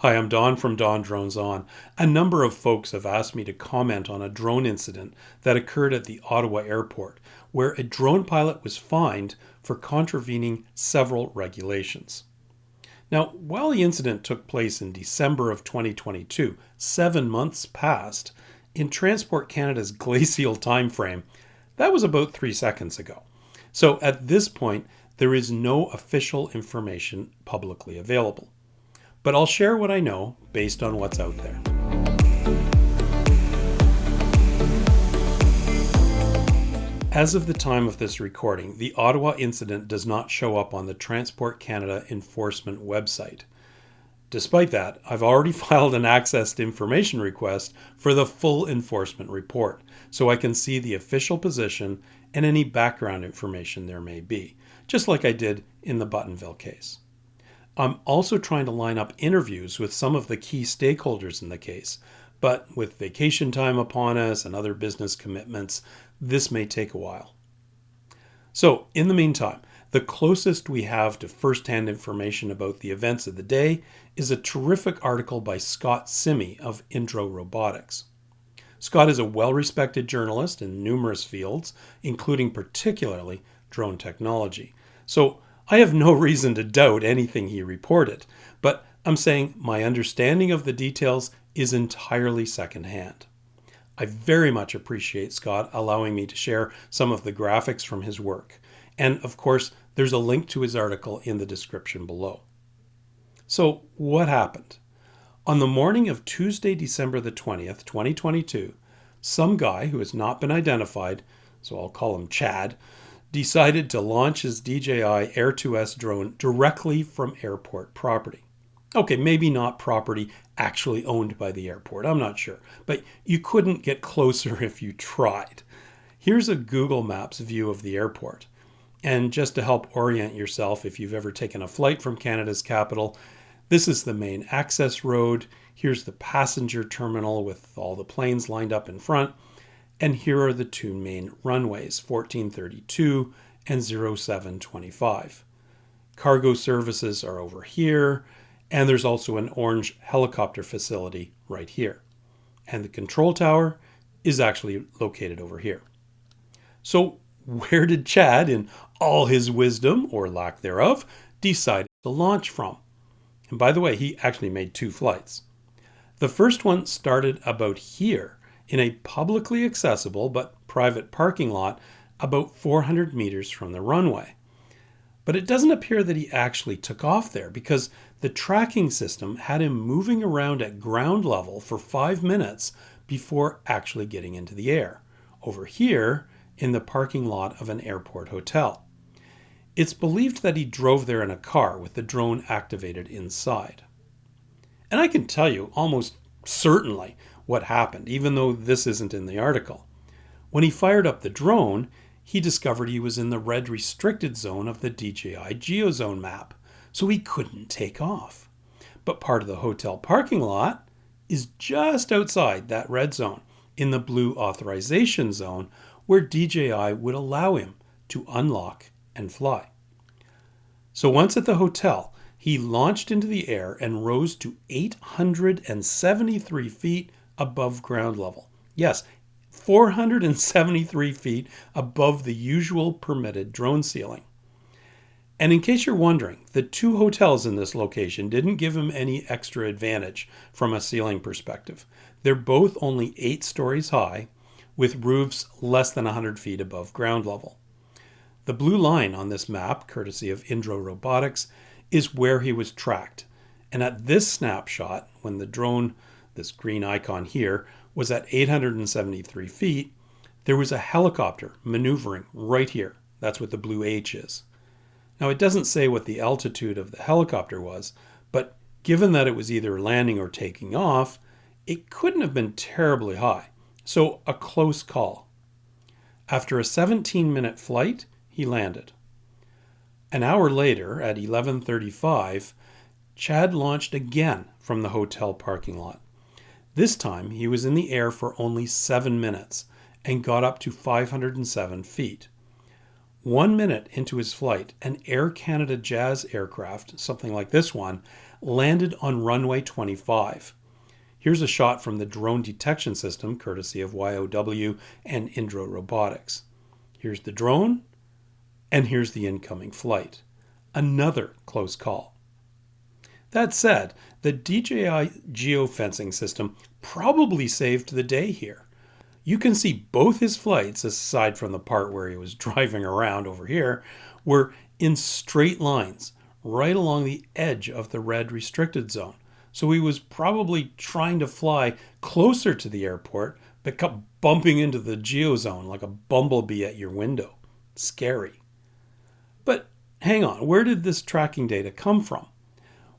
Hi, I'm Don from DonDronesOn. A number of folks have asked me to comment on a drone incident that occurred at the Ottawa airport, where a drone pilot was fined for contravening several regulations. Now, while the incident took place in December of 2022, 7 months passed, in Transport Canada's glacial time frame, that was about 3 seconds ago. So at this point, there is no official information publicly available. But I'll share what I know based on what's out there. As of the time of this recording, the Ottawa incident does not show up on the Transport Canada enforcement website. Despite that, I've already filed an accessed information request for the full enforcement report, so I can see the official position and any background information there may be, just like I did in the Buttonville case. I'm also trying to line up interviews with some of the key stakeholders in the case, but with vacation time upon us and other business commitments, this may take a while. So, in the meantime, the closest we have to first-hand information about the events of the day is a terrific article by Scott Simi of Indro Robotics. Scott is a well-respected journalist in numerous fields, including particularly drone technology. So, I have no reason to doubt anything he reported, but I'm saying my understanding of the details is entirely secondhand. I very much appreciate Scott allowing me to share some of the graphics from his work. And of course, there's a link to his article in the description below. So what happened? On the morning of Tuesday, December the 20th, 2022, some guy who has not been identified, so I'll call him Chad, decided to launch his DJI Air 2S drone directly from airport property. Okay, maybe not property actually owned by the airport, I'm not sure, but you couldn't get closer if you tried. Here's a Google Maps view of the airport. And just to help orient yourself if you've ever taken a flight from Canada's capital, this is the main access road. Here's the passenger terminal with all the planes lined up in front. And here are the two main runways, 1432 and 0725. Cargo services are over here, and there's also an orange helicopter facility right here. And the control tower is actually located over here. So where did Chad, in all his wisdom, or lack thereof, decide to launch from? And by the way, he actually made 2 flights. The first one started about here, in a publicly accessible but private parking lot about 400 meters from the runway. But it doesn't appear that he actually took off there because the tracking system had him moving around at ground level for 5 minutes before actually getting into the air, over here in the parking lot of an airport hotel. It's believed that he drove there in a car with the drone activated inside. And I can tell you almost certainly what happened, even though this isn't in the article. When he fired up the drone, he discovered he was in the red restricted zone of the DJI GeoZone map, so he couldn't take off. But part of the hotel parking lot is just outside that red zone, in the blue authorization zone, where DJI would allow him to unlock and fly. So once at the hotel, he launched into the air and rose to 873 feet above ground level. Yes, 473 feet above the usual permitted drone ceiling. And in case you're wondering, the 2 hotels in this location didn't give him any extra advantage from a ceiling perspective. They're both only 8 stories high, with roofs less than 100 feet above ground level. The blue line on this map, courtesy of Indro Robotics, is where he was tracked. And at this snapshot, when the drone, this green icon here, was at 873 feet, there was a helicopter maneuvering right here. That's what the blue H is. Now, it doesn't say what the altitude of the helicopter was, but given that it was either landing or taking off, it couldn't have been terribly high. So a close call. After a 17-minute flight, he landed. An hour later, at 11:35, Chad launched again from the hotel parking lot. This time, he was in the air for only 7 minutes and got up to 507 feet. 1 minute into his flight, an Air Canada Jazz aircraft, something like this one, landed on runway 25. Here's a shot from the drone detection system, courtesy of YOW and Indro Robotics. Here's the drone, and here's the incoming flight. Another close call. That said, the DJI geofencing system probably saved the day here. You can see both his flights, aside from the part where he was driving around over here, were in straight lines, right along the edge of the red restricted zone. So he was probably trying to fly closer to the airport, but kept bumping into the geozone like a bumblebee at your window. Scary. But hang on, where did this tracking data come from?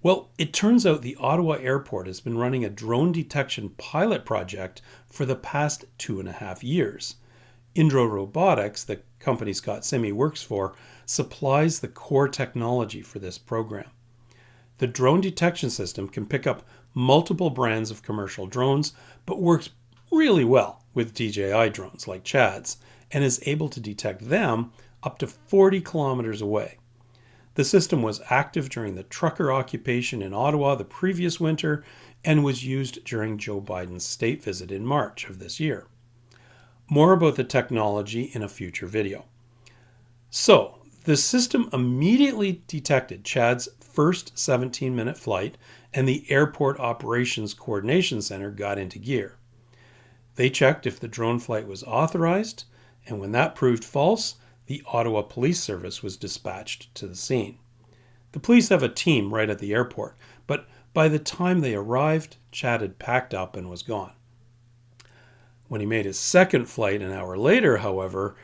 Well, it turns out the Ottawa airport has been running a drone detection pilot project for the past 2.5 years. Indro Robotics, the company Scott Simi works for, supplies the core technology for this program. The drone detection system can pick up multiple brands of commercial drones, but works really well with DJI drones like Chad's, and is able to detect them up to 40 kilometers away. The system was active during the trucker occupation in Ottawa the previous winter and was used during Joe Biden's state visit in March of this year. More about the technology in a future video. So, the system immediately detected Chad's first 17-minute flight, and the Airport Operations Coordination Center got into gear. They checked if the drone flight was authorized, and when that proved false, the Ottawa Police Service was dispatched to the scene. The police have a team right at the airport, but by the time they arrived, Chad had packed up and was gone. When he made his second flight an hour later, however,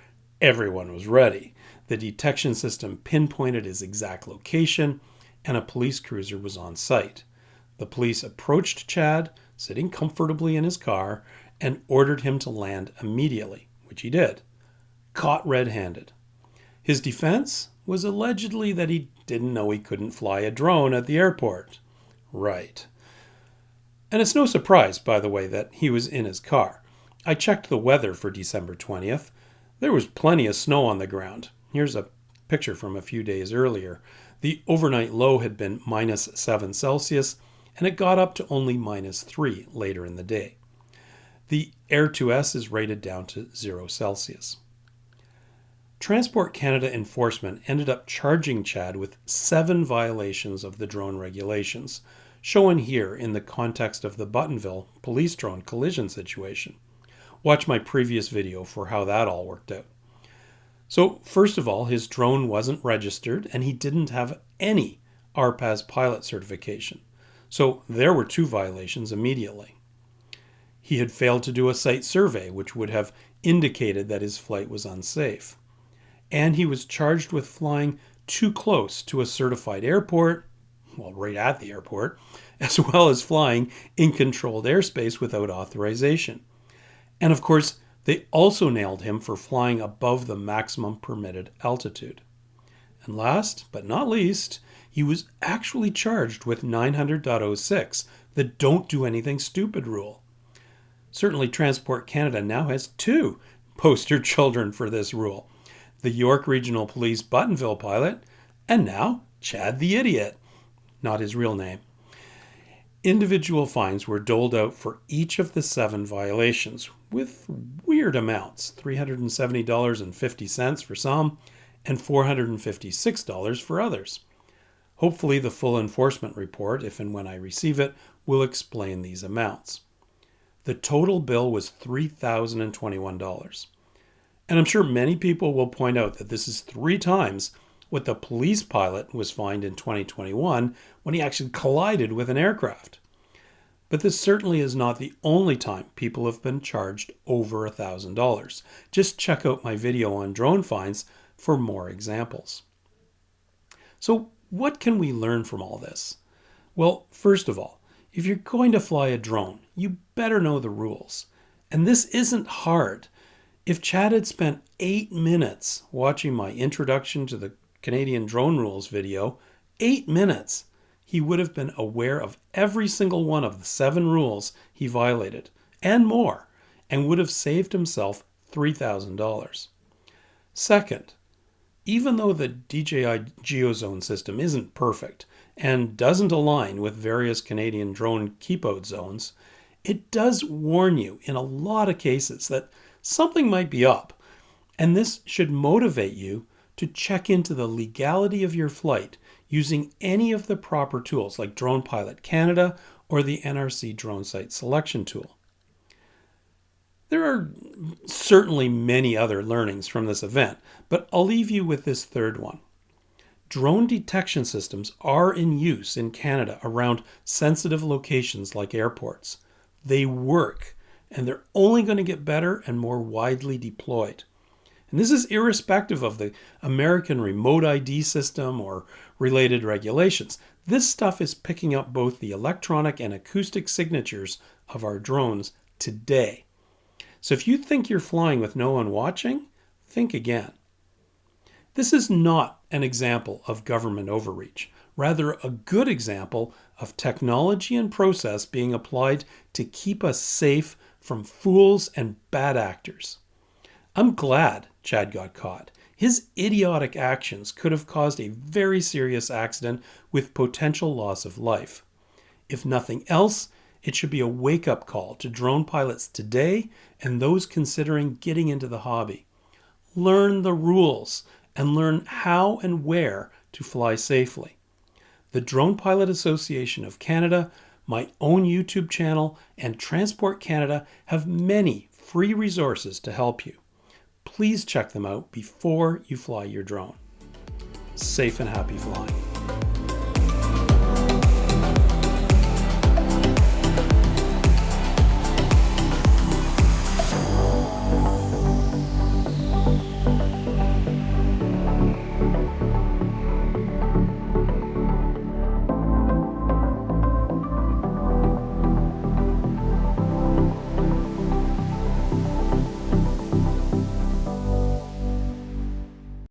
everyone was ready. The detection system pinpointed his exact location, and a police cruiser was on site. The police approached Chad, sitting comfortably in his car, and ordered him to land immediately, which he did. Caught red-handed. His defense was allegedly that he didn't know he couldn't fly a drone at the airport. Right. And it's no surprise, by the way, that he was in his car. I checked the weather for December 20th. There was plenty of snow on the ground. Here's a picture from a few days earlier. The overnight low had been -7 Celsius, and it got up to only -3 later in the day. The Air2S is rated down to 0 Celsius. Transport Canada enforcement ended up charging Chad with 7 violations of the drone regulations, shown here in the context of the Buttonville police drone collision situation. Watch my previous video for how that all worked out. So first of all, his drone wasn't registered and he didn't have any RPAS pilot certification. So there were 2 violations immediately. He had failed to do a site survey, which would have indicated that his flight was unsafe. And he was charged with flying too close to a certified airport, well, right at the airport, as well as flying in controlled airspace without authorization. And of course, they also nailed him for flying above the maximum permitted altitude. And last but not least, he was actually charged with 900.06, the don't do anything stupid rule. Certainly Transport Canada now has 2 poster children for this rule. The York Regional Police Buttonville pilot, and now Chad the Idiot. Not his real name. Individual fines were doled out for each of the 7 violations, with weird amounts, $370.50 for some, and $456 for others. Hopefully the full enforcement report, if and when I receive it, will explain these amounts. The total bill was $3,021. And I'm sure many people will point out that this is 3 times what the police pilot was fined in 2021 when he actually collided with an aircraft. But this certainly is not the only time people have been charged over $1,000. Just check out my video on drone fines for more examples. So what can we learn from all this? Well, first of all, if you're going to fly a drone, you better know the rules. And this isn't hard. If Chad had spent 8 minutes watching my introduction to the Canadian drone rules video, 8 minutes, he would have been aware of every single one of the 7 rules he violated, and more, and would have saved himself $3,000. Second, Even though the DJI GeoZone system isn't perfect and doesn't align with various Canadian drone keep-out zones, it does warn you in a lot of cases that something might be up, and this should motivate you to check into the legality of your flight using any of the proper tools like Drone Pilot Canada or the NRC Drone Site Selection tool. There are certainly many other learnings from this event, but I'll leave you with this third one. Drone detection systems are in use in Canada around sensitive locations like airports. They work, and they're only going to get better and more widely deployed. And this is irrespective of the American remote ID system or related regulations. This stuff is picking up both the electronic and acoustic signatures of our drones today. So if you think you're flying with no one watching, think again. This is not an example of government overreach, rather a good example of technology and process being applied to keep us safe from fools and bad actors. I'm glad Chad got caught. His idiotic actions could have caused a very serious accident with potential loss of life. If nothing else, it should be a wake-up call to drone pilots today and those considering getting into the hobby. Learn the rules and learn how and where to fly safely. The Drone Pilot Association of Canada, my own YouTube channel, and Transport Canada have many free resources to help you. Please check them out before you fly your drone. Safe and happy flying.